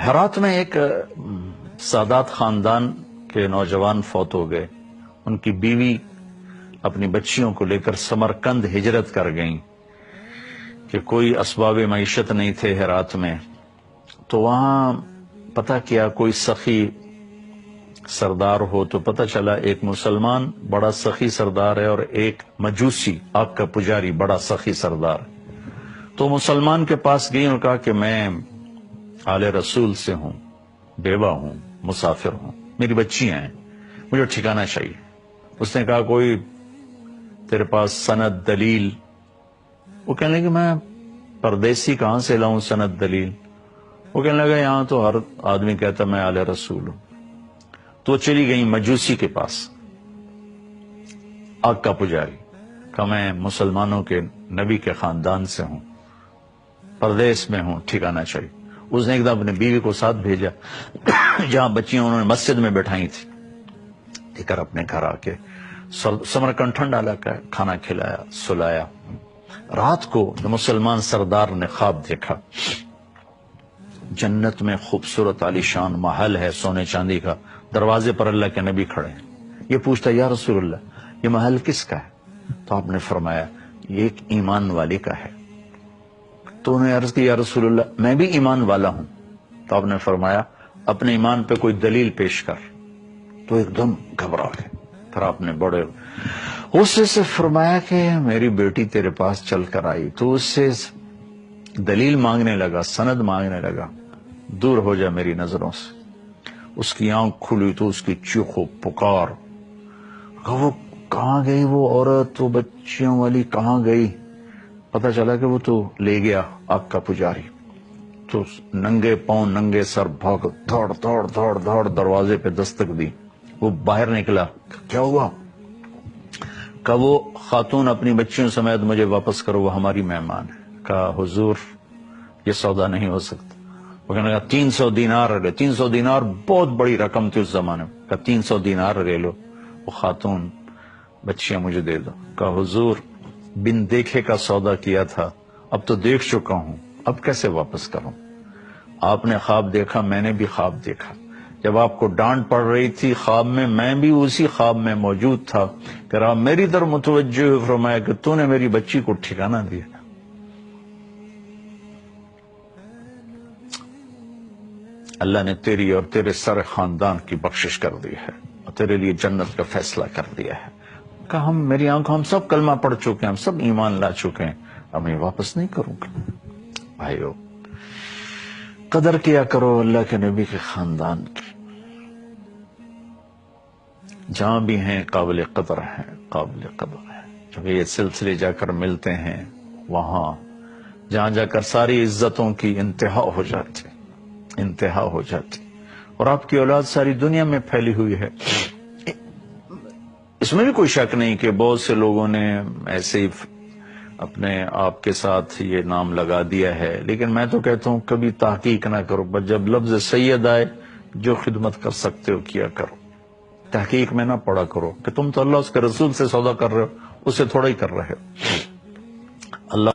ہرات میں ایک سادات خاندان کے نوجوان فوت ہو گئے. ان کی بیوی اپنی بچیوں کو لے کر سمرقند ہجرت کر گئیں کہ کوئی اسباب معیشت نہیں تھے ہرات میں. تو وہاں پتہ کیا کوئی سخی سردار ہو، تو پتہ چلا ایک مسلمان بڑا سخی سردار ہے اور ایک مجوسی آگ کا پجاری بڑا سخی سردار. تو مسلمان کے پاس گئی اور کہا کہ میں آل رسول سے ہوں، بیوہ ہوں، مسافر ہوں، میری بچیاں ہیں، مجھے ٹھکانہ چاہیے. اس نے کہا کوئی تیرے پاس سند دلیل؟ وہ کہنے لگے میں پردیسی کہاں سے لاؤں سند دلیل؟ وہ کہنے لگا یہاں تو ہر آدمی کہتا میں آل رسول ہوں. تو چلی گئی مجوسی کے پاس، آگ کا پجاری، کہا میں مسلمانوں کے نبی کے خاندان سے ہوں، پردیس میں ہوں، ٹھکانہ چاہیے. اس نے ایک دم اپنے بیوی کو ساتھ بھیجا جہاں بچیاں انہوں نے مسجد میں بٹھائی تھی، لے کر اپنے گھر آ کے سمرقند ٹھنڈا علاقہ ہے، کھانا کھلایا، سلایا. رات کو مسلمان سردار نے خواب دیکھا، جنت میں خوبصورت عالیشان محل ہے سونے چاندی کا، دروازے پر اللہ کے نبی کھڑے ہیں. یہ پوچھتا یا رسول اللہ یہ محل کس کا ہے؟ تو آپ نے فرمایا یہ ایک ایمان والے کا ہے. تو انہوں نے عرض کی یا رسول اللہ میں بھی ایمان والا ہوں. تو آپ نے فرمایا اپنے ایمان پہ کوئی دلیل پیش کر. تو ایک دم گھبرا گئے. پھر آپ نے بڑے غصے سے فرمایا کہ میری بیٹی تیرے پاس چل کر آئی، تو اس سے دلیل مانگنے لگا، سند مانگنے لگا، دور ہو جا میری نظروں سے. اس کی آنکھ کھلی تو اس کی چیخ و پکار، وہ کہاں گئی وہ عورت، وہ بچیوں والی کہاں گئی؟ پتہ چلا کہ وہ تو لے گیا آگ کا پجاری. تو ننگے پاؤں ننگے سر بھاگ دوڑ دوڑ دوڑ دوڑ دروازے پہ دستک دی. وہ باہر نکلا، کیا ہوا؟ کہا وہ خاتون اپنی بچیوں سمیت مجھے واپس کرو، وہ ہماری مہمان ہے. کہا حضور یہ سودا نہیں ہو سکتا. وہ کہنے لگا 300 دینار لے. 300 دینار بہت بڑی رقم تھی اس زمانے میں. کہا 300 دینار لے لو، وہ خاتون بچیاں مجھے دے دو. کہا حضور بن دیکھے کا سودا کیا تھا، اب تو دیکھ چکا ہوں، اب کیسے واپس کروں؟ آپ نے خواب دیکھا، میں نے بھی خواب دیکھا. جب آپ کو ڈانٹ پڑ رہی تھی خواب میں بھی اسی خواب میں موجود تھا. پھر آپ میری طرف متوجہ ہوئے، فرمایا کہ تو نے میری بچی کو ٹھکانہ دیا. اللہ نے تیری اور تیرے سارے خاندان کی بخشش کر دی ہے اور تیرے لیے جنت کا فیصلہ کر دیا ہے. کہا میری آنکھوں ہم سب کلمہ پڑھ چکے ہیں، ہم سب ایمان لا چکے ہیں، اب میں واپس نہیں کروں گا. بھائیو قدر کیا کرو اللہ کے نبی کے خاندان کی. جہاں بھی ہیں قابل قدر ہیں، قابل قدر ہیں. جب یہ سلسلے جا کر ملتے ہیں وہاں جہاں جا کر ساری عزتوں کی انتہا ہو جاتی، انتہا ہو جاتی. اور آپ کی اولاد ساری دنیا میں پھیلی ہوئی ہے. اس میں بھی کوئی شک نہیں کہ بہت سے لوگوں نے ایسے ہی اپنے آپ کے ساتھ یہ نام لگا دیا ہے، لیکن میں تو کہتا ہوں کبھی تحقیق نہ کرو. بس جب لفظ سید آئے جو خدمت کر سکتے ہو کیا کرو، تحقیق میں نہ پڑا کرو کہ تم تو اللہ اس کے رسول سے سودا کر رہے ہو، اس سے تھوڑا ہی کر رہے ہو. اللہ